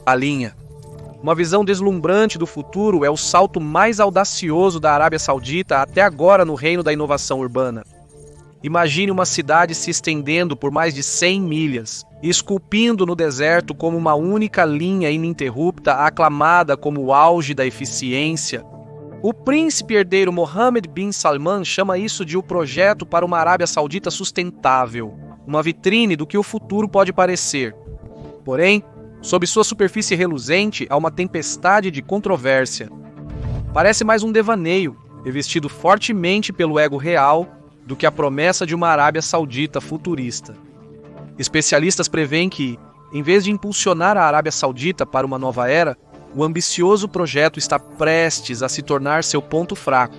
A linha. Uma visão deslumbrante do futuro é o salto mais audacioso da Arábia Saudita até agora no reino da inovação urbana. Imagine uma cidade se estendendo por mais de 100 milhas, esculpindo no deserto como uma única linha ininterrupta, aclamada como o auge da eficiência. O príncipe herdeiro Mohammed bin Salman chama isso de o projeto para uma Arábia Saudita sustentável, uma vitrine do que o futuro pode parecer. Porém, sob sua superfície reluzente há uma tempestade de controvérsia. Parece mais um devaneio, revestido fortemente pelo ego real, do que a promessa de uma Arábia Saudita futurista. Especialistas preveem que, em vez de impulsionar a Arábia Saudita para uma nova era, o ambicioso projeto está prestes a se tornar seu ponto fraco.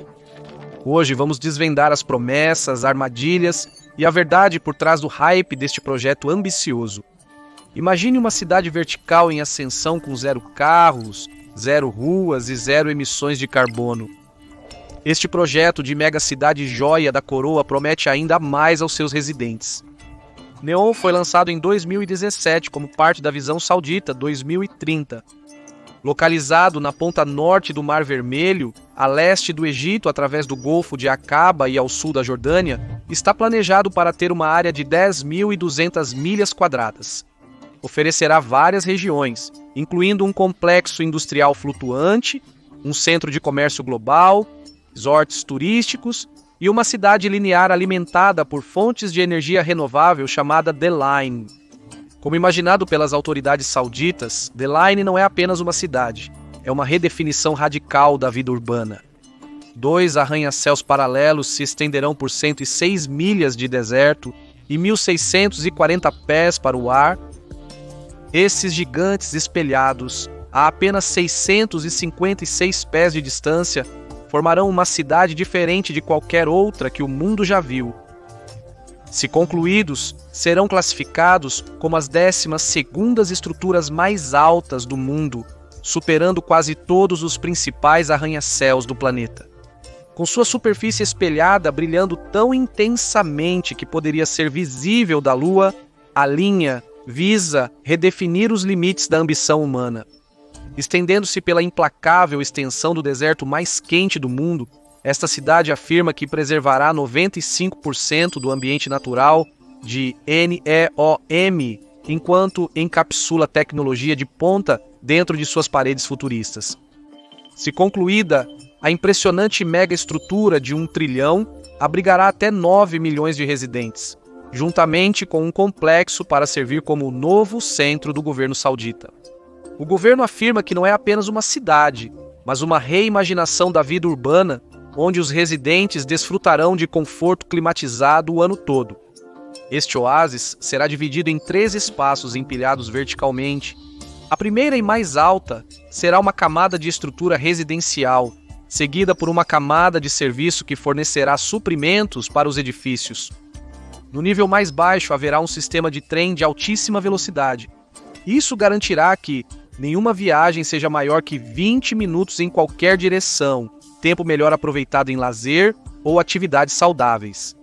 Hoje vamos desvendar as promessas, armadilhas e a verdade por trás do hype deste projeto ambicioso. Imagine uma cidade vertical em ascensão com 0 carros, 0 ruas e 0 emissões de carbono. Este projeto de mega-cidade joia da coroa promete ainda mais aos seus residentes. Neom foi lançado em 2017 como parte da Visão Saudita 2030. Localizado na ponta norte do Mar Vermelho, a leste do Egito através do Golfo de Aqaba e ao sul da Jordânia, está planejado para ter uma área de 10.200 milhas quadradas. Oferecerá várias regiões, incluindo um complexo industrial flutuante, um centro de comércio global, resorts turísticos e uma cidade linear alimentada por fontes de energia renovável chamada The Line. Como imaginado pelas autoridades sauditas, The Line não é apenas uma cidade, é uma redefinição radical da vida urbana. 2 arranha-céus paralelos se estenderão por 106 milhas de deserto e 1.640 pés para o ar. Esses gigantes espelhados, a apenas 656 pés de distância, formarão uma cidade diferente de qualquer outra que o mundo já viu. Se concluídos, serão classificados como as 12ª estruturas mais altas do mundo, superando quase todos os principais arranha-céus do planeta. Com sua superfície espelhada brilhando tão intensamente que poderia ser visível da Lua, a linha visa redefinir os limites da ambição humana. Estendendo-se pela implacável extensão do deserto mais quente do mundo, esta cidade afirma que preservará 95% do ambiente natural de NEOM, enquanto encapsula tecnologia de ponta dentro de suas paredes futuristas. Se concluída, a impressionante mega-estrutura de 1 trilhão abrigará até 9 milhões de residentes, juntamente com um complexo para servir como o novo centro do governo saudita. O governo afirma que não é apenas uma cidade, mas uma reimaginação da vida urbana, onde os residentes desfrutarão de conforto climatizado o ano todo. Este oásis será dividido em 3 espaços empilhados verticalmente. A primeira e mais alta será uma camada de estrutura residencial, seguida por uma camada de serviço que fornecerá suprimentos para os edifícios. No nível mais baixo haverá um sistema de trem de altíssima velocidade. Isso garantirá que nenhuma viagem seja maior que 20 minutos em qualquer direção, tempo melhor aproveitado em lazer ou atividades saudáveis.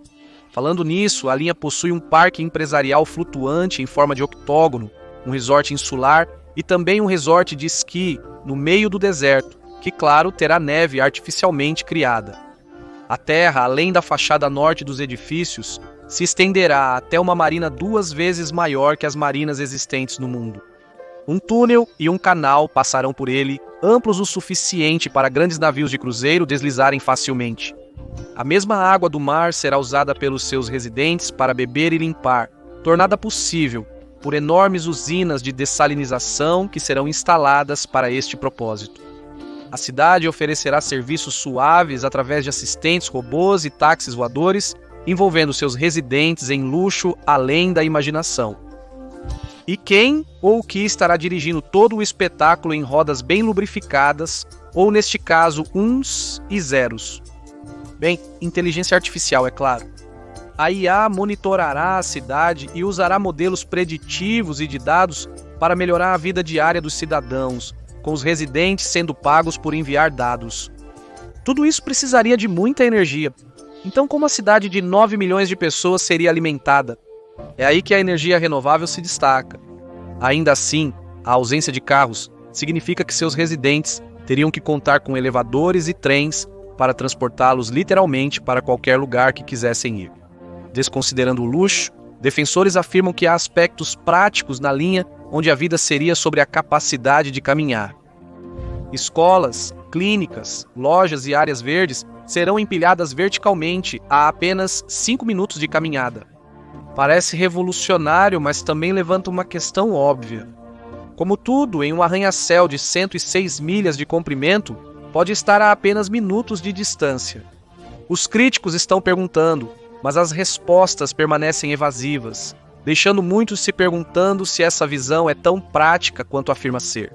Falando nisso, a linha possui um parque empresarial flutuante em forma de octógono, um resort insular e também um resort de esqui no meio do deserto, que, claro, terá neve artificialmente criada. A terra, além da fachada norte dos edifícios, se estenderá até uma marina 2 vezes maior que as marinas existentes no mundo. Um túnel e um canal passarão por ele, amplos o suficiente para grandes navios de cruzeiro deslizarem facilmente. A mesma água do mar será usada pelos seus residentes para beber e limpar, tornada possível por enormes usinas de dessalinização que serão instaladas para este propósito. A cidade oferecerá serviços suaves através de assistentes robôs e táxis voadores, envolvendo seus residentes em luxo além da imaginação. E quem ou o que estará dirigindo todo o espetáculo em rodas bem lubrificadas, ou neste caso, uns e zeros? Bem, inteligência artificial, é claro. A IA monitorará a cidade e usará modelos preditivos e de dados para melhorar a vida diária dos cidadãos, com os residentes sendo pagos por enviar dados. Tudo isso precisaria de muita energia. Então, como a cidade de 9 milhões de pessoas seria alimentada? É aí que a energia renovável se destaca. Ainda assim, A ausência de carros significa que seus residentes teriam que contar com elevadores e trens para transportá-los literalmente para qualquer lugar que quisessem ir. Desconsiderando o luxo, defensores afirmam que há aspectos práticos na linha onde a vida seria sobre a capacidade de caminhar. Escolas, clínicas, lojas e áreas verdes serão empilhadas verticalmente a apenas 5 minutos de caminhada. Parece revolucionário, mas também levanta uma questão óbvia. Como tudo em um arranha-céu de 106 milhas de comprimento, pode estar a apenas minutos de distância. Os críticos estão perguntando, mas as respostas permanecem evasivas, deixando muitos se perguntando se essa visão é tão prática quanto afirma ser.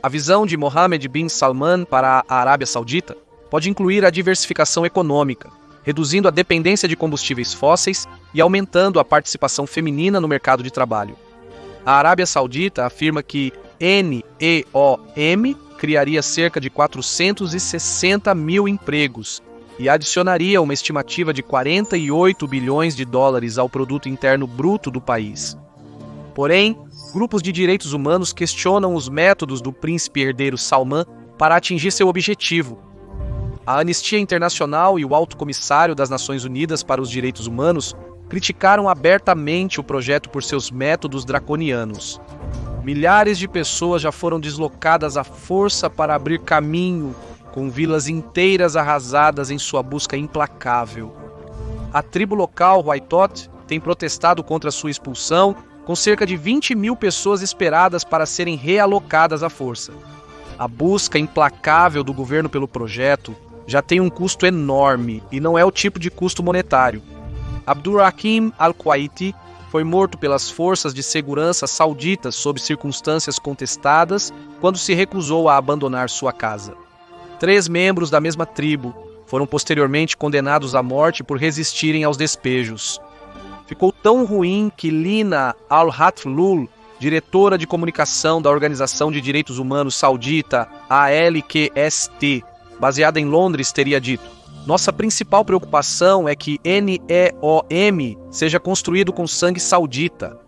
A visão de Mohammed bin Salman para a Arábia Saudita pode incluir a diversificação econômica, reduzindo a dependência de combustíveis fósseis e aumentando a participação feminina no mercado de trabalho. A Arábia Saudita afirma que NEOM criaria cerca de 460 mil empregos e adicionaria uma estimativa de 48 bilhões de dólares ao produto interno bruto do país. Porém, grupos de direitos humanos questionam os métodos do príncipe herdeiro Salman para atingir seu objetivo. A Anistia Internacional e o Alto Comissário das Nações Unidas para os Direitos Humanos criticaram abertamente o projeto por seus métodos draconianos. Milhares de pessoas já foram deslocadas à força para abrir caminho, com vilas inteiras arrasadas em sua busca implacável. A tribo local, Waitot, tem protestado contra sua expulsão, com cerca de 20 mil pessoas esperadas para serem realocadas à força. A busca implacável do governo pelo projeto já tem um custo enorme e não é o tipo de custo monetário. Abdurrahim al-Kuwaiti foi morto pelas forças de segurança sauditas sob circunstâncias contestadas quando se recusou a abandonar sua casa. 3 membros da mesma tribo foram posteriormente condenados à morte por resistirem aos despejos. Ficou tão ruim que Lina al-Hatlul, diretora de comunicação da Organização de Direitos Humanos Saudita, ALQST, baseada em Londres, teria dito: "Nossa principal preocupação é que NEOM seja construído com sangue saudita.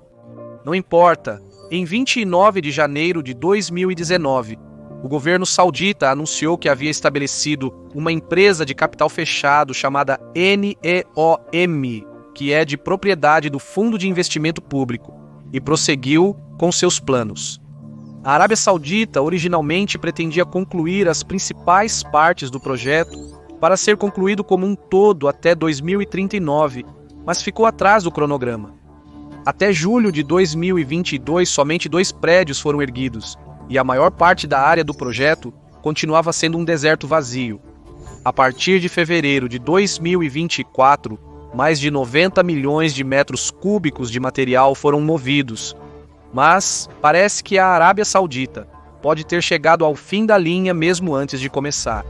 Não importa, em 29 de janeiro de 2019, o governo saudita anunciou que havia estabelecido uma empresa de capital fechado chamada NEOM, que é de propriedade do Fundo de Investimento Público, e prosseguiu com seus planos. A Arábia Saudita originalmente pretendia concluir as principais partes do projeto para ser concluído como um todo até 2039, mas ficou atrás do cronograma. Até julho de 2022, somente 2 prédios foram erguidos, e a maior parte da área do projeto continuava sendo um deserto vazio. A partir de fevereiro de 2024, mais de 90 milhões de metros cúbicos de material foram movidos. Mas parece que a Arábia Saudita pode ter chegado ao fim da linha mesmo antes de começar.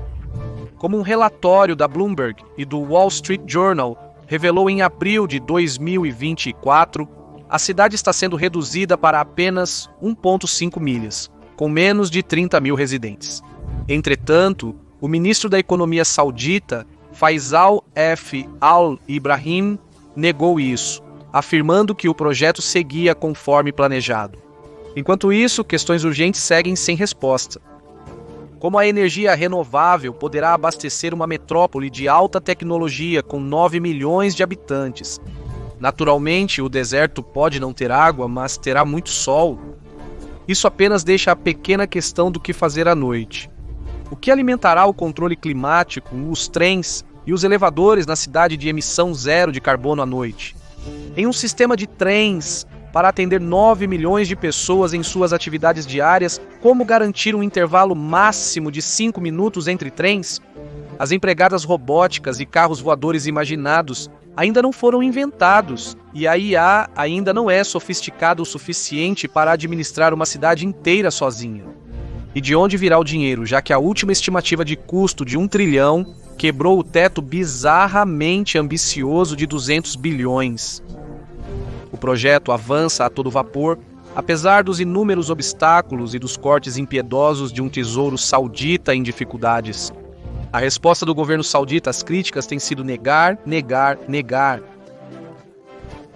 Como um relatório da Bloomberg e do Wall Street Journal revelou em abril de 2024, a cidade está sendo reduzida para apenas 1,5 milhas, com menos de 30 mil residentes. Entretanto, o ministro da Economia saudita, Faisal F. al-Ibrahim, negou isso, afirmando que o projeto seguia conforme planejado. Enquanto isso, questões urgentes seguem sem resposta. Como a energia renovável poderá abastecer uma metrópole de alta tecnologia com 9 milhões de habitantes? Naturalmente, o deserto pode não ter água, mas terá muito sol. Isso apenas deixa a pequena questão do que fazer à noite. O que alimentará o controle climático, os trens e os elevadores na cidade de emissão zero de carbono à noite? Em um sistema de trens para atender 9 milhões de pessoas em suas atividades diárias, como garantir um intervalo máximo de 5 minutos entre trens? As empregadas robóticas e carros voadores imaginados ainda não foram inventados, e a IA ainda não é sofisticada o suficiente para administrar uma cidade inteira sozinha. E de onde virá o dinheiro, já que a última estimativa de custo de 1 trilhão quebrou o teto bizarramente ambicioso de 200 bilhões. O projeto avança a todo vapor, apesar dos inúmeros obstáculos e dos cortes impiedosos de um tesouro saudita em dificuldades. A resposta do governo saudita às críticas tem sido negar, negar, negar.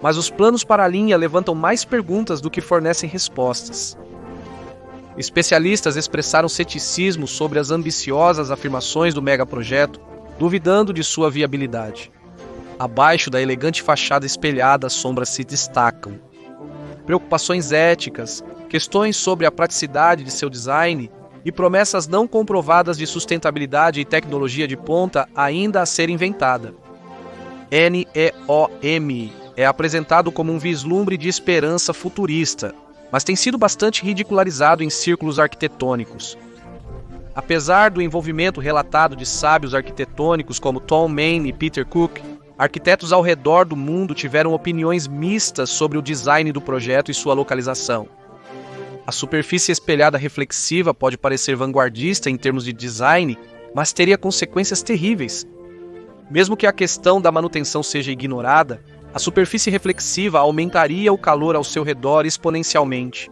Mas os planos para a linha levantam mais perguntas do que fornecem respostas. Especialistas expressaram ceticismo sobre as ambiciosas afirmações do megaprojeto, duvidando de sua viabilidade. Abaixo da elegante fachada espelhada, as sombras se destacam. Preocupações éticas, questões sobre a praticidade de seu design e promessas não comprovadas de sustentabilidade e tecnologia de ponta ainda a ser inventada. NEOM é apresentado como um vislumbre de esperança futurista, mas tem sido bastante ridicularizado em círculos arquitetônicos. Apesar do envolvimento relatado de sábios arquitetônicos como Tom Mayne e Peter Cook, arquitetos ao redor do mundo tiveram opiniões mistas sobre o design do projeto e sua localização. A superfície espelhada reflexiva pode parecer vanguardista em termos de design, mas teria consequências terríveis. Mesmo que a questão da manutenção seja ignorada, a superfície reflexiva aumentaria o calor ao seu redor exponencialmente.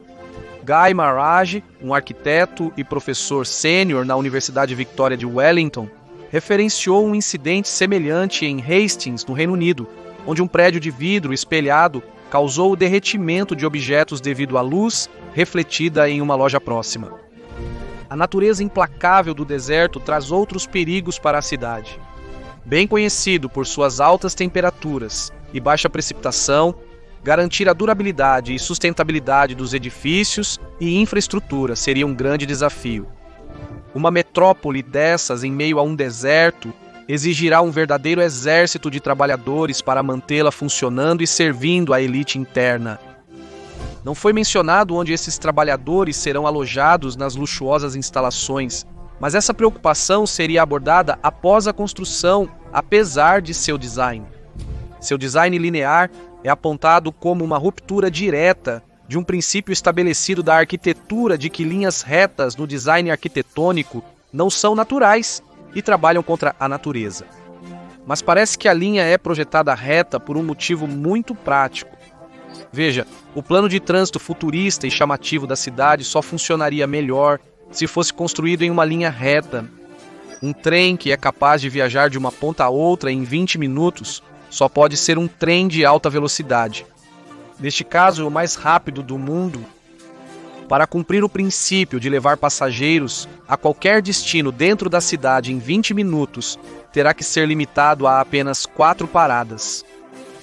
Guy Marage, um arquiteto e professor sênior na Universidade Victoria de Wellington, referenciou um incidente semelhante em Hastings, no Reino Unido, onde um prédio de vidro espelhado causou o derretimento de objetos devido à luz refletida em uma loja próxima. A natureza implacável do deserto traz outros perigos para a cidade. Bem conhecido por suas altas temperaturas e baixa precipitação, garantir a durabilidade e sustentabilidade dos edifícios e infraestrutura seria um grande desafio. Uma metrópole dessas em meio a um deserto exigirá um verdadeiro exército de trabalhadores para mantê-la funcionando e servindo à elite interna. Não foi mencionado onde esses trabalhadores serão alojados nas luxuosas instalações, mas essa preocupação seria abordada após a construção, apesar de seu design. Seu design linear é apontado como uma ruptura direta de um princípio estabelecido da arquitetura de que linhas retas no design arquitetônico não são naturais e trabalham contra a natureza. Mas parece que a linha é projetada reta por um motivo muito prático. Veja, o plano de trânsito futurista e chamativo da cidade só funcionaria melhor se fosse construído em uma linha reta. Um trem que é capaz de viajar de uma ponta a outra em 20 minutos só pode ser um trem de alta velocidade. Neste caso, o mais rápido do mundo. Para cumprir o princípio de levar passageiros a qualquer destino dentro da cidade em 20 minutos, terá que ser limitado a apenas 4 paradas.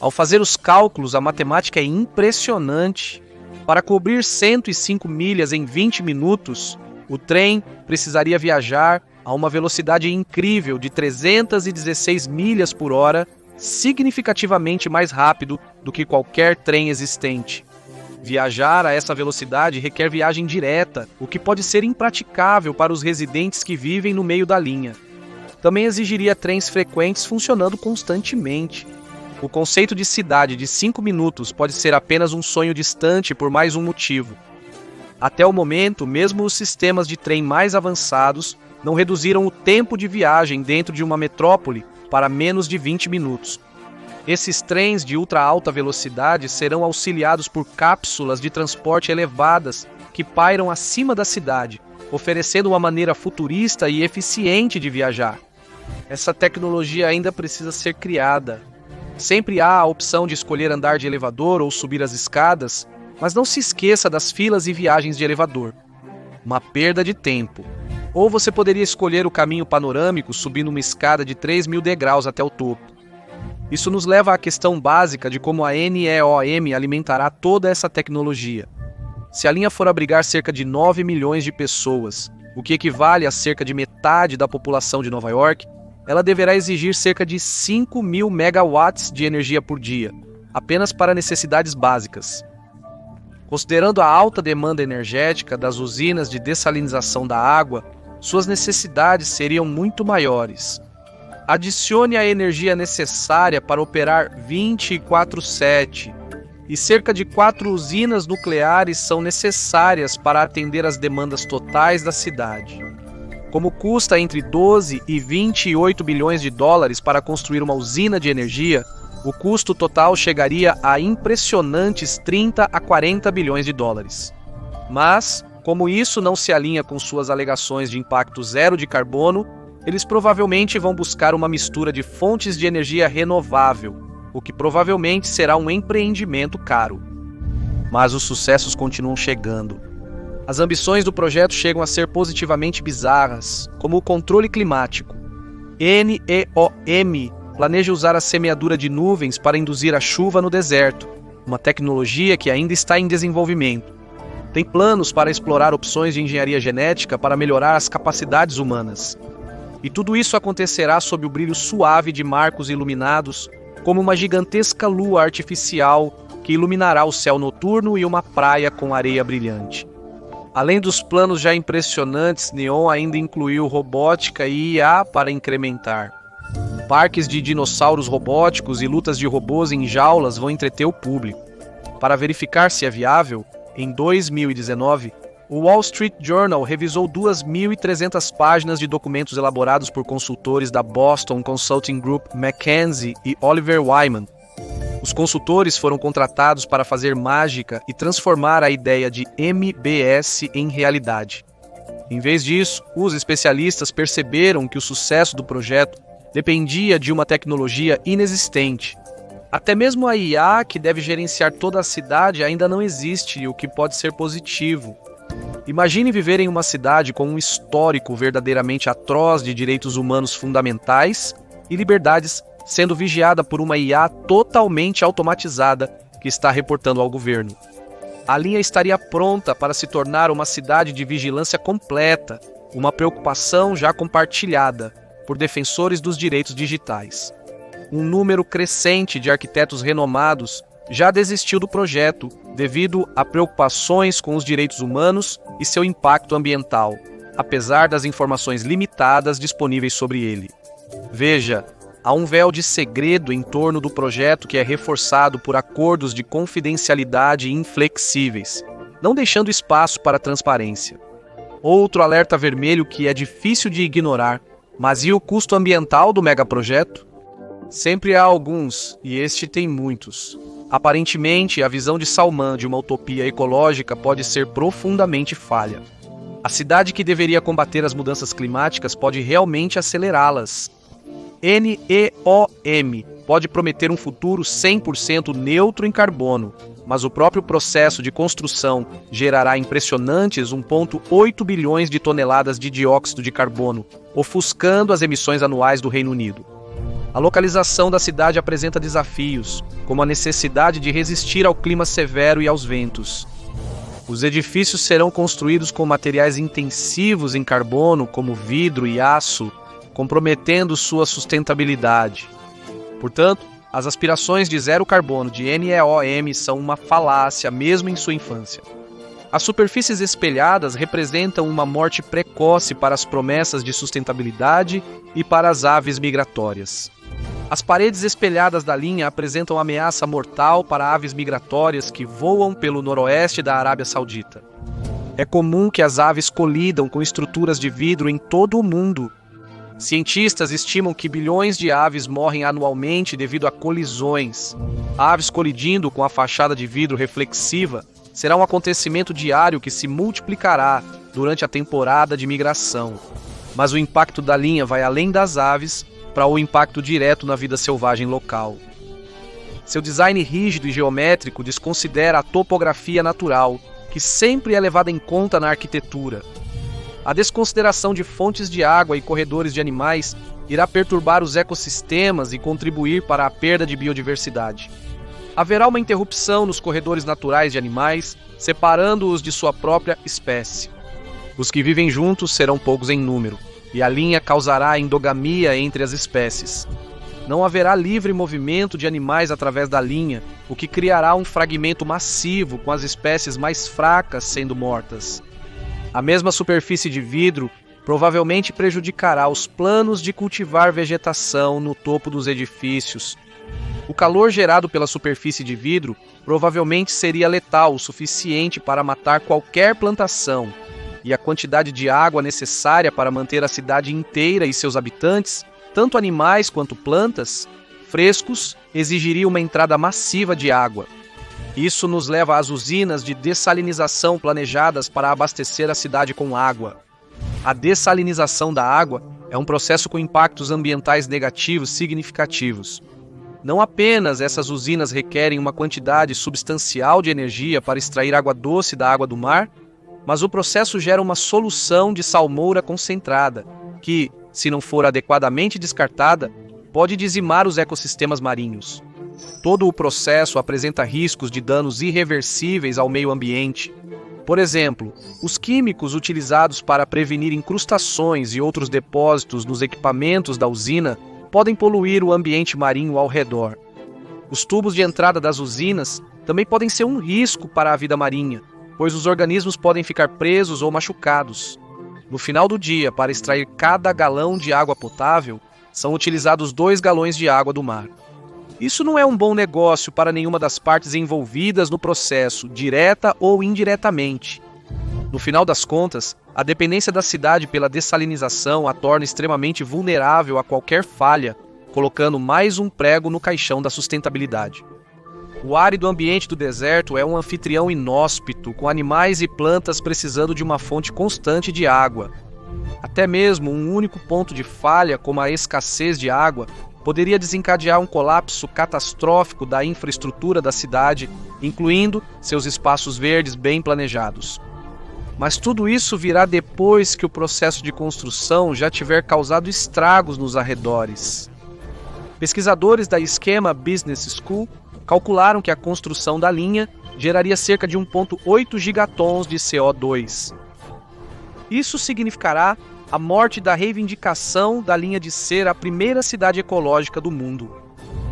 Ao fazer os cálculos, a matemática é impressionante. Para cobrir 105 milhas em 20 minutos, o trem precisaria viajar a uma velocidade incrível de 316 milhas por hora, significativamente mais rápido do que qualquer trem existente. Viajar a essa velocidade requer viagem direta, o que pode ser impraticável para os residentes que vivem no meio da linha. Também exigiria trens frequentes funcionando constantemente. O conceito de cidade de 5 minutos pode ser apenas um sonho distante por mais um motivo. Até o momento, mesmo os sistemas de trem mais avançados não reduziram o tempo de viagem dentro de uma metrópole para menos de 20 minutos. Esses trens de ultra alta velocidade serão auxiliados por cápsulas de transporte elevadas que pairam acima da cidade, oferecendo uma maneira futurista e eficiente de viajar. Essa tecnologia ainda precisa ser criada. Sempre há a opção de escolher andar de elevador ou subir as escadas, mas não se esqueça das filas e viagens de elevador. Uma perda de tempo. Ou você poderia escolher o caminho panorâmico subindo uma escada de 3.000 degraus até o topo. Isso nos leva à questão básica de como a NEOM alimentará toda essa tecnologia. Se a linha for abrigar cerca de 9 milhões de pessoas, o que equivale a cerca de metade da população de Nova York, ela deverá exigir cerca de 5.000 megawatts de energia por dia, apenas para necessidades básicas. Considerando a alta demanda energética das usinas de dessalinização da água, suas necessidades seriam muito maiores. Adicione a energia necessária para operar 24/7, e cerca de 4 usinas nucleares são necessárias para atender às demandas totais da cidade. Como custa entre 12 e 28 bilhões de dólares para construir uma usina de energia, o custo total chegaria a impressionantes 30 a 40 bilhões de dólares. Mas, como isso não se alinha com suas alegações de impacto zero de carbono, eles provavelmente vão buscar uma mistura de fontes de energia renovável, o que provavelmente será um empreendimento caro. Mas os sucessos continuam chegando. As ambições do projeto chegam a ser positivamente bizarras, como o controle climático. NEOM planeja usar a semeadura de nuvens para induzir a chuva no deserto, uma tecnologia que ainda está em desenvolvimento. Tem planos para explorar opções de engenharia genética para melhorar as capacidades humanas. E tudo isso acontecerá sob o brilho suave de marcos iluminados, como uma gigantesca lua artificial que iluminará o céu noturno e uma praia com areia brilhante. Além dos planos já impressionantes, NEOM ainda incluiu robótica e IA para incrementar. Parques de dinossauros robóticos e lutas de robôs em jaulas vão entreter o público. Para verificar se é viável, em 2019, o Wall Street Journal revisou 2.300 páginas de documentos elaborados por consultores da Boston Consulting Group, McKinsey e Oliver Wyman. Os consultores foram contratados para fazer mágica e transformar a ideia de MBS em realidade. Em vez disso, os especialistas perceberam que o sucesso do projeto dependia de uma tecnologia inexistente. Até mesmo a IA, que deve gerenciar toda a cidade, ainda não existe, o que pode ser positivo. Imagine viver em uma cidade com um histórico verdadeiramente atroz de direitos humanos fundamentais e liberdades sendo vigiada por uma IA totalmente automatizada que está reportando ao governo. A linha estaria pronta para se tornar uma cidade de vigilância completa, uma preocupação já compartilhada por defensores dos direitos digitais. Um número crescente de arquitetos renomados já desistiu do projeto devido a preocupações com os direitos humanos e seu impacto ambiental, apesar das informações limitadas disponíveis sobre ele. Veja, há um véu de segredo em torno do projeto que é reforçado por acordos de confidencialidade inflexíveis, não deixando espaço para transparência. Outro alerta vermelho que é difícil de ignorar, mas e o custo ambiental do megaprojeto? Sempre há alguns, e este tem muitos. Aparentemente, a visão de Salman de uma utopia ecológica pode ser profundamente falha. A cidade que deveria combater as mudanças climáticas pode realmente acelerá-las. NEOM pode prometer um futuro 100% neutro em carbono, mas o próprio processo de construção gerará impressionantes 1,8 bilhões de toneladas de dióxido de carbono, ofuscando as emissões anuais do Reino Unido. A localização da cidade apresenta desafios, como a necessidade de resistir ao clima severo e aos ventos. Os edifícios serão construídos com materiais intensivos em carbono, como vidro e aço, comprometendo sua sustentabilidade. Portanto, as aspirações de zero carbono de NEOM são uma falácia mesmo em sua infância. As superfícies espelhadas representam uma morte precoce para as promessas de sustentabilidade e para as aves migratórias. As paredes espelhadas da linha apresentam ameaça mortal para aves migratórias que voam pelo noroeste da Arábia Saudita. É comum que as aves colidam com estruturas de vidro em todo o mundo. Cientistas estimam que bilhões de aves morrem anualmente devido a colisões. Aves colidindo com a fachada de vidro reflexiva será um acontecimento diário que se multiplicará durante a temporada de migração. Mas o impacto da linha vai além das aves para o impacto direto na vida selvagem local. Seu design rígido e geométrico desconsidera a topografia natural, que sempre é levada em conta na arquitetura. A desconsideração de fontes de água e corredores de animais irá perturbar os ecossistemas e contribuir para a perda de biodiversidade. Haverá uma interrupção nos corredores naturais de animais, separando-os de sua própria espécie. Os que vivem juntos serão poucos em número, e a linha causará endogamia entre as espécies. Não haverá livre movimento de animais através da linha, o que criará um fragmento massivo com as espécies mais fracas sendo mortas. A mesma superfície de vidro provavelmente prejudicará os planos de cultivar vegetação no topo dos edifícios. O calor gerado pela superfície de vidro provavelmente seria letal o suficiente para matar qualquer plantação, e a quantidade de água necessária para manter a cidade inteira e seus habitantes, tanto animais quanto plantas, frescos, exigiria uma entrada massiva de água. Isso nos leva às usinas de dessalinização planejadas para abastecer a cidade com água. A dessalinização da água é um processo com impactos ambientais negativos significativos. Não apenas essas usinas requerem uma quantidade substancial de energia para extrair água doce da água do mar, mas o processo gera uma solução de salmoura concentrada, que, se não for adequadamente descartada, pode dizimar os ecossistemas marinhos. Todo o processo apresenta riscos de danos irreversíveis ao meio ambiente. Por exemplo, os químicos utilizados para prevenir incrustações e outros depósitos nos equipamentos da usina podem poluir o ambiente marinho ao redor. Os tubos de entrada das usinas também podem ser um risco para a vida marinha, pois os organismos podem ficar presos ou machucados. No final do dia, para extrair cada galão de água potável, são utilizados 2 galões de água do mar. Isso não é um bom negócio para nenhuma das partes envolvidas no processo, direta ou indiretamente. No final das contas, a dependência da cidade pela dessalinização a torna extremamente vulnerável a qualquer falha, colocando mais um prego no caixão da sustentabilidade. O árido ambiente do deserto é um anfitrião inóspito, com animais e plantas precisando de uma fonte constante de água. Até mesmo um único ponto de falha, como a escassez de água, poderia desencadear um colapso catastrófico da infraestrutura da cidade, incluindo seus espaços verdes bem planejados. Mas tudo isso virá depois que o processo de construção já tiver causado estragos nos arredores. Pesquisadores da Schema Business School calcularam que a construção da linha geraria cerca de 1,8 gigatons de CO2. Isso significará a morte da reivindicação da linha de ser a primeira cidade ecológica do mundo.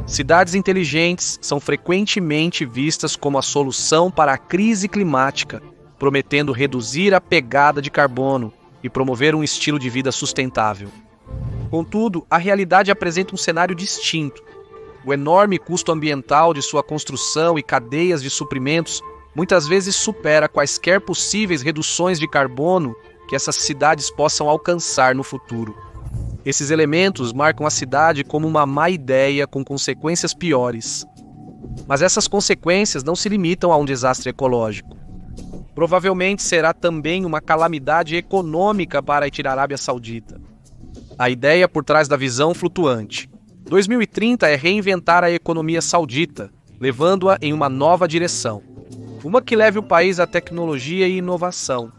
Cidades inteligentes são frequentemente vistas como a solução para a crise climática, prometendo reduzir a pegada de carbono e promover um estilo de vida sustentável. Contudo, a realidade apresenta um cenário distinto. O enorme custo ambiental de sua construção e cadeias de suprimentos muitas vezes supera quaisquer possíveis reduções de carbono que essas cidades possam alcançar no futuro. Esses elementos marcam a cidade como uma má ideia com consequências piores. Mas essas consequências não se limitam a um desastre ecológico. Provavelmente será também uma calamidade econômica para a Arábia Saudita. A ideia por trás da visão flutuante 2030 é reinventar a economia saudita, levando-a em uma nova direção. Uma que leve o país à tecnologia e inovação.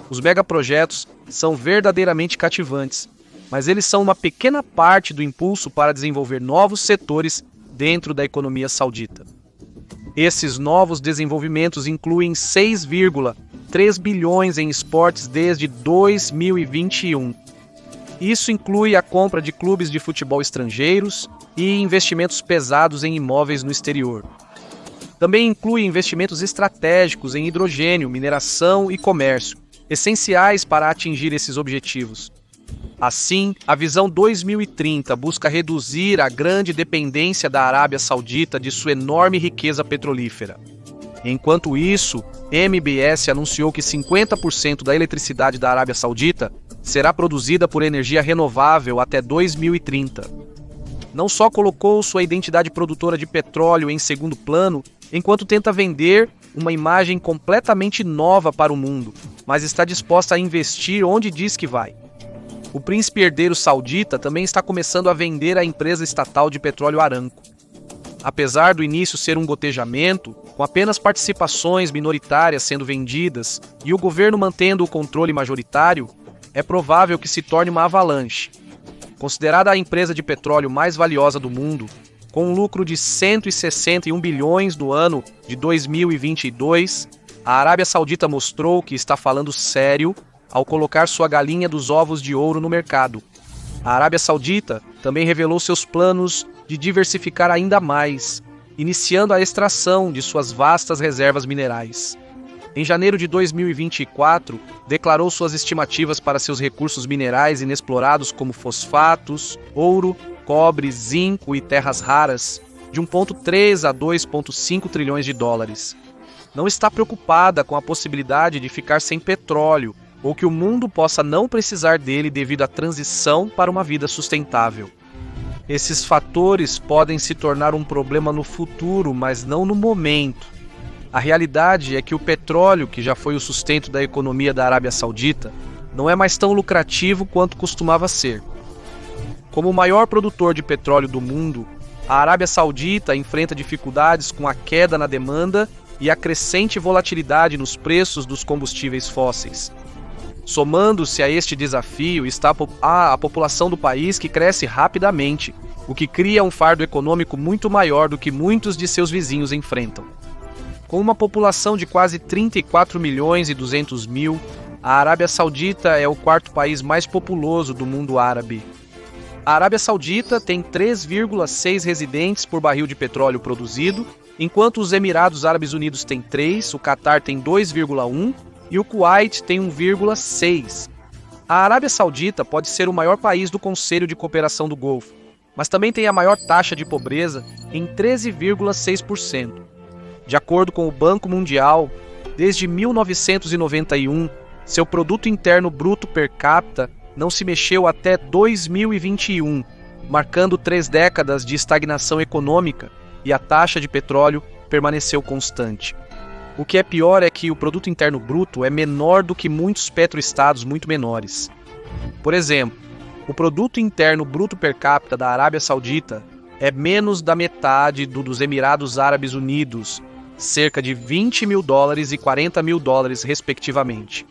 Os megaprojetos são verdadeiramente cativantes, mas eles são uma pequena parte do impulso para desenvolver novos setores dentro da economia saudita. Esses novos desenvolvimentos incluem 6,3 bilhões em esportes desde 2021. Isso inclui a compra de clubes de futebol estrangeiros e investimentos pesados em imóveis no exterior. Também inclui investimentos estratégicos em hidrogênio, mineração e comércio, essenciais para atingir esses objetivos. Assim, a Visão 2030 busca reduzir a grande dependência da Arábia Saudita de sua enorme riqueza petrolífera. Enquanto isso, MBS anunciou que 50% da eletricidade da Arábia Saudita será produzida por energia renovável até 2030. Não só colocou sua identidade produtora de petróleo em segundo plano, enquanto tenta vender uma imagem completamente nova para o mundo, mas está disposta a investir onde diz que vai. O príncipe herdeiro saudita também está começando a vender a empresa estatal de petróleo Aramco. Apesar do início ser um gotejamento, com apenas participações minoritárias sendo vendidas e o governo mantendo o controle majoritário, é provável que se torne uma avalanche. Considerada a empresa de petróleo mais valiosa do mundo, com um lucro de 161 bilhões no ano de 2022, a Arábia Saudita mostrou que está falando sério ao colocar sua galinha dos ovos de ouro no mercado. A Arábia Saudita também revelou seus planos de diversificar ainda mais, iniciando a extração de suas vastas reservas minerais. Em janeiro de 2024, declarou suas estimativas para seus recursos minerais inexplorados como fosfatos, ouro, cobre, zinco e terras raras, de 1,3 a 2,5 trilhões de dólares. Não está preocupada com a possibilidade de ficar sem petróleo ou que o mundo possa não precisar dele devido à transição para uma vida sustentável. Esses fatores podem se tornar um problema no futuro, mas não no momento. A realidade é que o petróleo, que já foi o sustento da economia da Arábia Saudita, não é mais tão lucrativo quanto costumava ser. Como o maior produtor de petróleo do mundo, a Arábia Saudita enfrenta dificuldades com a queda na demanda e a crescente volatilidade nos preços dos combustíveis fósseis. Somando-se a este desafio está a população do país, que cresce rapidamente, o que cria um fardo econômico muito maior do que muitos de seus vizinhos enfrentam. Com uma população de quase 34 milhões e 200 mil, a Arábia Saudita é o quarto país mais populoso do mundo árabe. A Arábia Saudita tem 3,6 residentes por barril de petróleo produzido, enquanto os Emirados Árabes Unidos têm 3, o Catar tem 2,1 e o Kuwait tem 1,6. A Arábia Saudita pode ser o maior país do Conselho de Cooperação do Golfo, mas também tem a maior taxa de pobreza em 13,6%. De acordo com o Banco Mundial, desde 1991, seu produto interno bruto per capita não se mexeu até 2021, marcando 3 décadas de estagnação econômica, e a taxa de petróleo permaneceu constante. O que é pior é que o produto interno bruto é menor do que muitos petroestados muito menores. Por exemplo, o produto interno bruto per capita da Arábia Saudita é menos da metade do dos Emirados Árabes Unidos, cerca de 20 mil dólares e 40 mil dólares, respectivamente.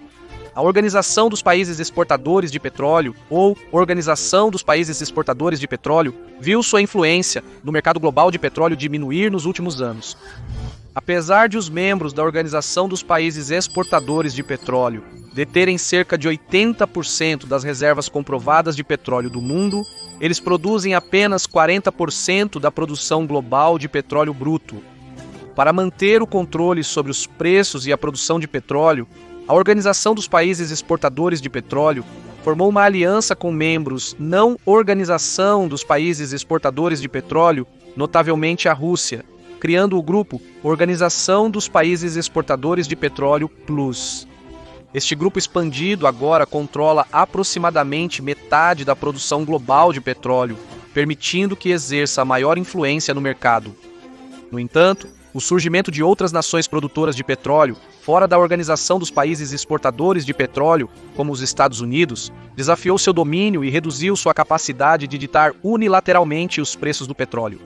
A Organização dos Países Exportadores de Petróleo, ou Organização dos Países Exportadores de Petróleo, viu sua influência no mercado global de petróleo diminuir nos últimos anos. Apesar de os membros da Organização dos Países Exportadores de Petróleo deterem cerca de 80% das reservas comprovadas de petróleo do mundo, eles produzem apenas 40% da produção global de petróleo bruto. Para manter o controle sobre os preços e a produção de petróleo, a Organização dos Países Exportadores de Petróleo formou uma aliança com membros não Organização dos Países Exportadores de Petróleo, notavelmente a Rússia, criando o grupo Organização dos Países Exportadores de Petróleo Plus. Este grupo expandido agora controla aproximadamente metade da produção global de petróleo, permitindo que exerça maior influência no mercado. No entanto, o surgimento de outras nações produtoras de petróleo, fora da Organização dos Países Exportadores de Petróleo, como os Estados Unidos, desafiou seu domínio e reduziu sua capacidade de ditar unilateralmente os preços do petróleo.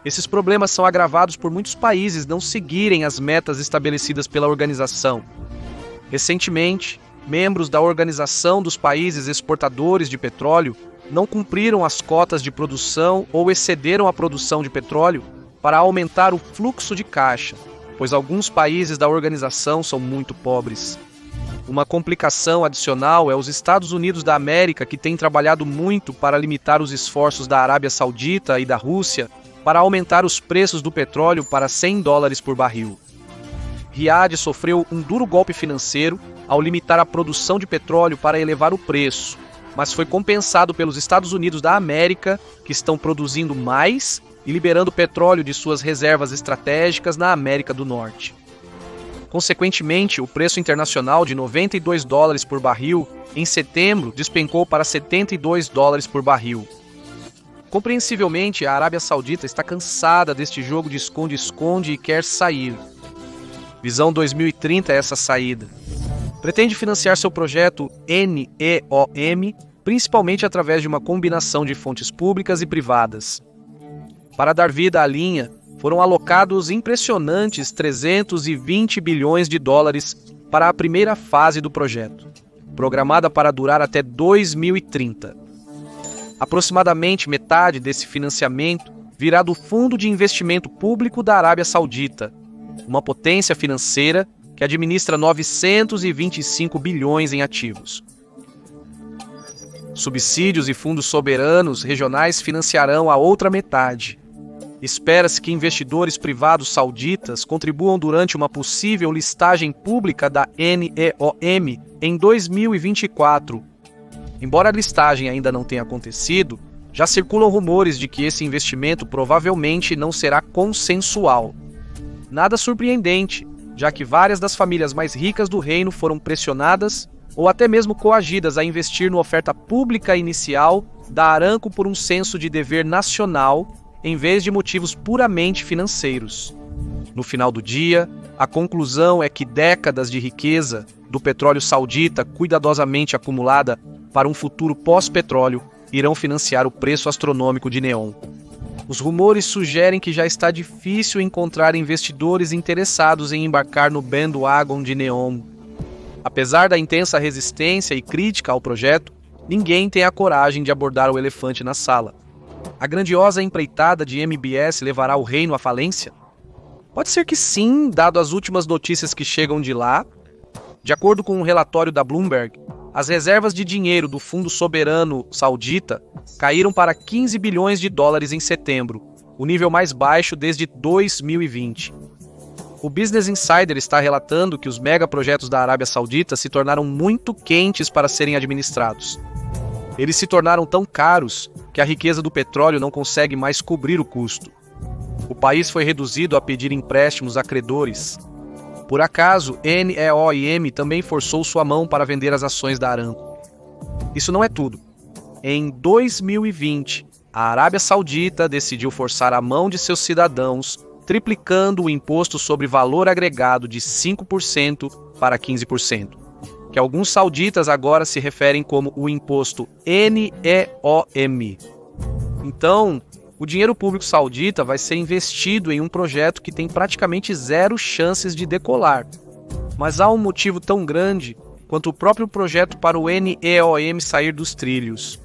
Esses problemas são agravados por muitos países não seguirem as metas estabelecidas pela organização. Recentemente, membros da Organização dos Países Exportadores de Petróleo não cumpriram as cotas de produção ou excederam a produção de petróleo para aumentar o fluxo de caixa, pois alguns países da organização são muito pobres. Uma complicação adicional é os Estados Unidos da América, que têm trabalhado muito para limitar os esforços da Arábia Saudita e da Rússia para aumentar os preços do petróleo para 100 dólares por barril. Riad sofreu um duro golpe financeiro ao limitar a produção de petróleo para elevar o preço, mas foi compensado pelos Estados Unidos da América, que estão produzindo mais e liberando petróleo de suas reservas estratégicas na América do Norte. Consequentemente, o preço internacional de 92 dólares por barril em setembro despencou para 72 dólares por barril. Compreensivelmente, a Arábia Saudita está cansada deste jogo de esconde-esconde e quer sair. Visão 2030 é essa saída. Pretende financiar seu projeto NEOM, principalmente através de uma combinação de fontes públicas e privadas. Para dar vida à linha, foram alocados impressionantes 320 bilhões de dólares para a primeira fase do projeto, programada para durar até 2030. Aproximadamente metade desse financiamento virá do Fundo de Investimento Público da Arábia Saudita, uma potência financeira que administra 925 bilhões em ativos. Subsídios e fundos soberanos regionais financiarão a outra metade. Espera-se que investidores privados sauditas contribuam durante uma possível listagem pública da NEOM em 2024. Embora a listagem ainda não tenha acontecido, já circulam rumores de que esse investimento provavelmente não será consensual. Nada surpreendente, já que várias das famílias mais ricas do reino foram pressionadas ou até mesmo coagidas a investir na oferta pública inicial da Aramco por um senso de dever nacional, em vez de motivos puramente financeiros. No final do dia, a conclusão é que décadas de riqueza do petróleo saudita cuidadosamente acumulada para um futuro pós-petróleo irão financiar o preço astronômico de NEOM. Os rumores sugerem que já está difícil encontrar investidores interessados em embarcar no bandwagon de NEOM. Apesar da intensa resistência e crítica ao projeto, ninguém tem a coragem de abordar o elefante na sala. A grandiosa empreitada de MBS levará o reino à falência? Pode ser que sim, dado as últimas notícias que chegam de lá. De acordo com um relatório da Bloomberg, as reservas de dinheiro do Fundo Soberano Saudita caíram para 15 bilhões de dólares em setembro, o nível mais baixo desde 2020. O Business Insider está relatando que os megaprojetos da Arábia Saudita se tornaram muito quentes para serem administrados. Eles se tornaram tão caros que a riqueza do petróleo não consegue mais cobrir o custo. O país foi reduzido a pedir empréstimos a credores. Por acaso, NEOM também forçou sua mão para vender as ações da Aramco. Isso não é tudo. Em 2020, a Arábia Saudita decidiu forçar a mão de seus cidadãos, triplicando o imposto sobre valor agregado de 5% para 15%, que alguns sauditas agora se referem como o imposto NEOM. Então, o dinheiro público saudita vai ser investido em um projeto que tem praticamente zero chances de decolar. Mas há um motivo tão grande quanto o próprio projeto para o NEOM sair dos trilhos.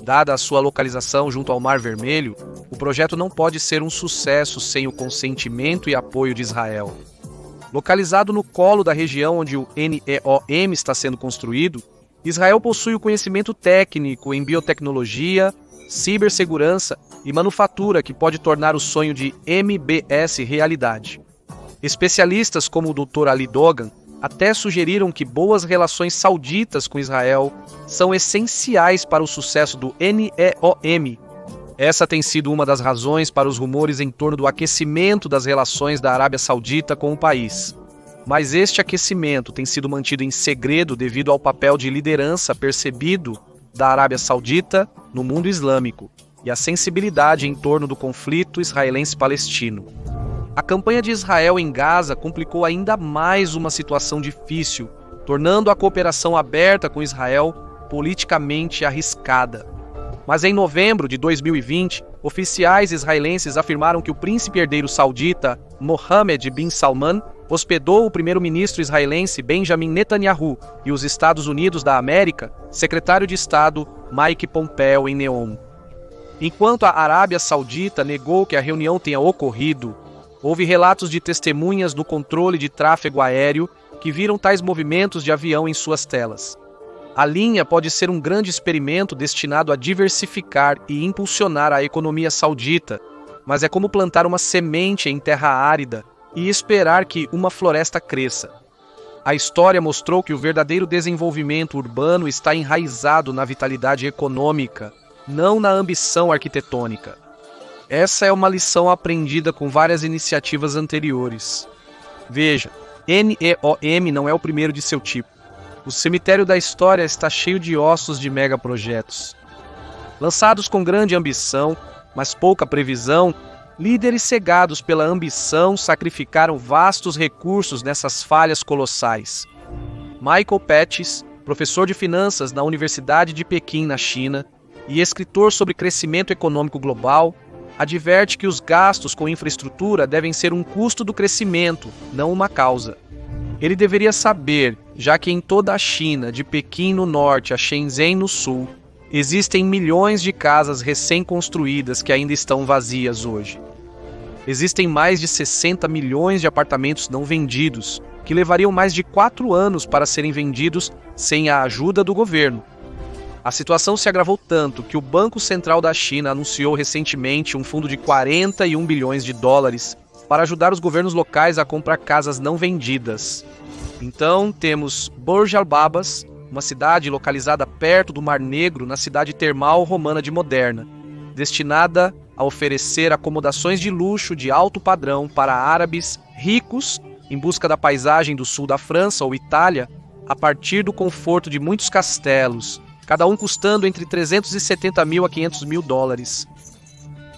Dada a sua localização junto ao Mar Vermelho, o projeto não pode ser um sucesso sem o consentimento e apoio de Israel. Localizado no colo da região onde o NEOM está sendo construído, Israel possui o conhecimento técnico em biotecnologia, cibersegurança e manufatura que pode tornar o sonho de MBS realidade. Especialistas como o Dr. Ali Dogan até sugeriram que boas relações sauditas com Israel são essenciais para o sucesso do NEOM. Essa tem sido uma das razões para os rumores em torno do aquecimento das relações da Arábia Saudita com o país. Mas este aquecimento tem sido mantido em segredo devido ao papel de liderança percebido da Arábia Saudita no mundo islâmico e a sensibilidade em torno do conflito israelense-palestino. A campanha de Israel em Gaza complicou ainda mais uma situação difícil, tornando a cooperação aberta com Israel politicamente arriscada. Mas em novembro de 2020, oficiais israelenses afirmaram que o príncipe herdeiro saudita Mohammed bin Salman hospedou o primeiro-ministro israelense Benjamin Netanyahu e os Estados Unidos da América, secretário de Estado Mike Pompeo em NEOM. Enquanto a Arábia Saudita negou que a reunião tenha ocorrido, houve relatos de testemunhas do controle de tráfego aéreo que viram tais movimentos de avião em suas telas. A linha pode ser um grande experimento destinado a diversificar e impulsionar a economia saudita, mas é como plantar uma semente em terra árida e esperar que uma floresta cresça. A história mostrou que o verdadeiro desenvolvimento urbano está enraizado na vitalidade econômica, não na ambição arquitetônica. Essa é uma lição aprendida com várias iniciativas anteriores. Veja, NEOM não é o primeiro de seu tipo. O cemitério da história está cheio de ossos de megaprojetos. Lançados com grande ambição, mas pouca previsão, líderes cegados pela ambição sacrificaram vastos recursos nessas falhas colossais. Michael Pettis, professor de finanças na Universidade de Pequim, na China, e escritor sobre crescimento econômico global, adverte que os gastos com infraestrutura devem ser um custo do crescimento, não uma causa. Ele deveria saber, já que em toda a China, de Pequim no norte a Shenzhen no sul, existem milhões de casas recém-construídas que ainda estão vazias hoje. Existem mais de 60 milhões de apartamentos não vendidos, que levariam mais de 4 anos para serem vendidos sem a ajuda do governo. A situação se agravou tanto que o Banco Central da China anunciou recentemente um fundo de 41 bilhões de dólares para ajudar os governos locais a comprar casas não vendidas. Então, temos Burj Al Babas, uma cidade localizada perto do Mar Negro, na cidade termal romana de Moderna, destinada a oferecer acomodações de luxo de alto padrão para árabes ricos em busca da paisagem do sul da França ou Itália, a partir do conforto de muitos castelos, cada um custando entre 370 mil a 500 mil dólares.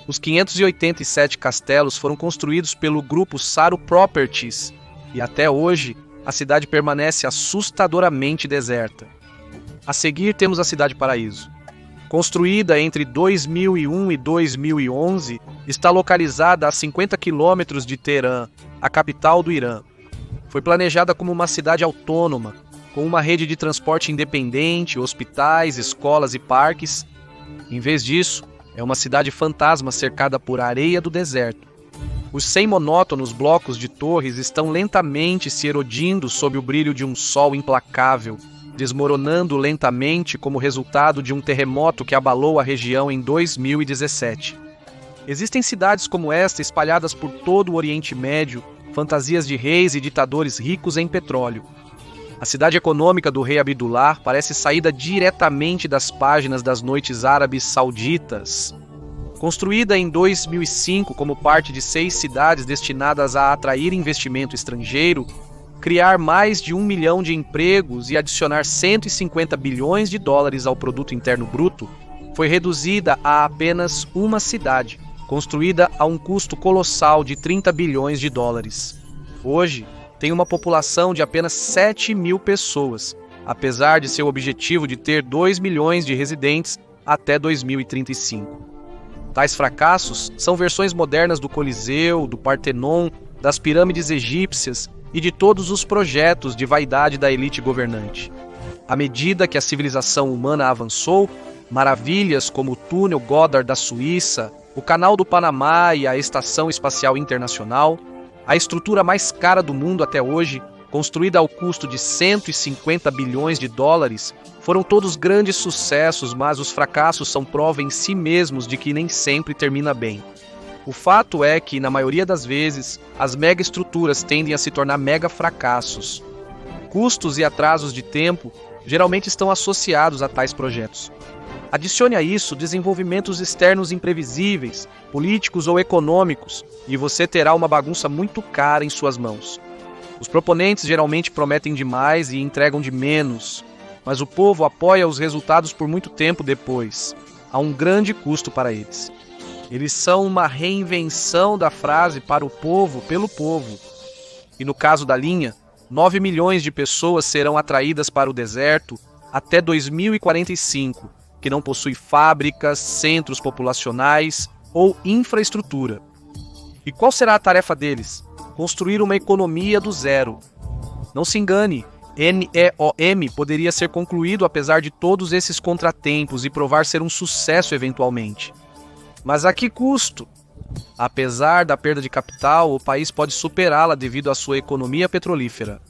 Os 587 castelos foram construídos pelo grupo Saro Properties e até hoje a cidade permanece assustadoramente deserta. A seguir temos a Cidade Paraíso. Construída entre 2001 e 2011, está localizada a 50 quilômetros de Teherã, a capital do Irã. Foi planejada como uma cidade autônoma, com uma rede de transporte independente, hospitais, escolas e parques. Em vez disso, é uma cidade fantasma cercada por areia do deserto. Os 100 monótonos blocos de torres estão lentamente se erodindo sob o brilho de um sol implacável, desmoronando lentamente como resultado de um terremoto que abalou a região em 2017. Existem cidades como esta espalhadas por todo o Oriente Médio, fantasias de reis e ditadores ricos em petróleo. A cidade econômica do rei Abdullah parece saída diretamente das páginas das noites árabes sauditas. Construída em 2005 como parte de 6 cidades destinadas a atrair investimento estrangeiro, criar mais de 1 milhão de empregos e adicionar 150 bilhões de dólares ao produto interno bruto, foi reduzida a apenas uma cidade, construída a um custo colossal de 30 bilhões de dólares. Hoje, tem uma população de apenas 7 mil pessoas, apesar de seu objetivo de ter 2 milhões de residentes até 2035. Tais fracassos são versões modernas do Coliseu, do Partenon, das pirâmides egípcias e de todos os projetos de vaidade da elite governante. À medida que a civilização humana avançou, maravilhas como o túnel Goddard da Suíça, o Canal do Panamá e a Estação Espacial Internacional, a estrutura mais cara do mundo até hoje, construída ao custo de 150 bilhões de dólares, foram todos grandes sucessos, mas os fracassos são prova em si mesmos de que nem sempre termina bem. O fato é que, na maioria das vezes, as megaestruturas tendem a se tornar mega fracassos. Custos e atrasos de tempo geralmente estão associados a tais projetos. Adicione a isso desenvolvimentos externos imprevisíveis, políticos ou econômicos, e você terá uma bagunça muito cara em suas mãos. Os proponentes geralmente prometem demais e entregam de menos, mas o povo apoia os resultados por muito tempo depois. Há um grande custo para eles. Eles são uma reinvenção da frase para o povo pelo povo. E no caso da linha, 9 milhões de pessoas serão atraídas para o deserto até 2045, que não possui fábricas, centros populacionais ou infraestrutura. E qual será a tarefa deles? Construir uma economia do zero. Não se engane, NEOM poderia ser concluído apesar de todos esses contratempos e provar ser um sucesso eventualmente. Mas a que custo? Apesar da perda de capital, o país pode superá-la devido à sua economia petrolífera.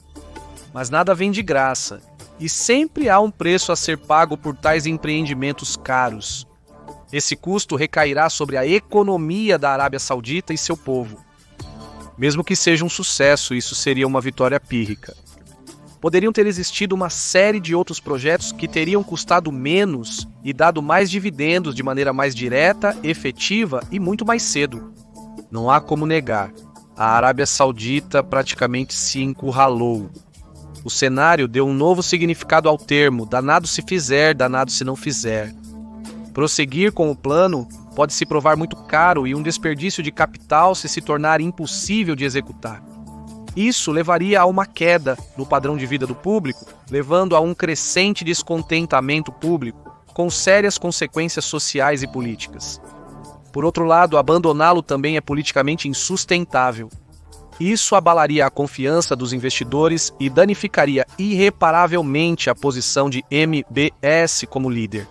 Mas nada vem de graça, e sempre há um preço a ser pago por tais empreendimentos caros. Esse custo recairá sobre a economia da Arábia Saudita e seu povo. Mesmo que seja um sucesso, isso seria uma vitória pírrica. Poderiam ter existido uma série de outros projetos que teriam custado menos e dado mais dividendos de maneira mais direta, efetiva e muito mais cedo. Não há como negar, a Arábia Saudita praticamente se encurralou. O cenário deu um novo significado ao termo, danado se fizer, danado se não fizer. Prosseguir com o plano pode se provar muito caro e um desperdício de capital se tornar impossível de executar. Isso levaria a uma queda no padrão de vida do público, levando a um crescente descontentamento público, com sérias consequências sociais e políticas. Por outro lado, abandoná-lo também é politicamente insustentável. Isso abalaria a confiança dos investidores e danificaria irreparavelmente a posição de MBS como líder.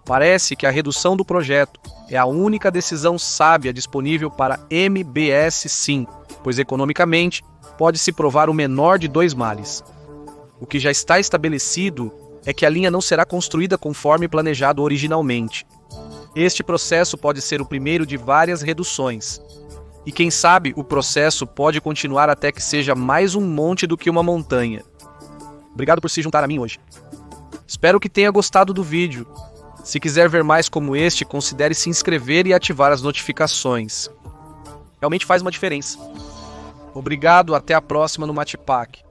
Parece que a redução do projeto é a única decisão sábia disponível para MBS sim, pois economicamente pode se provar o menor de dois males. O que já está estabelecido é que a linha não será construída conforme planejado originalmente. Este processo pode ser o primeiro de várias reduções. E quem sabe o processo pode continuar até que seja mais um monte do que uma montanha. Obrigado por se juntar a mim hoje. Espero que tenha gostado do vídeo. Se quiser ver mais como este, considere se inscrever e ativar as notificações. Realmente faz uma diferença. Obrigado, até a próxima no Matipac.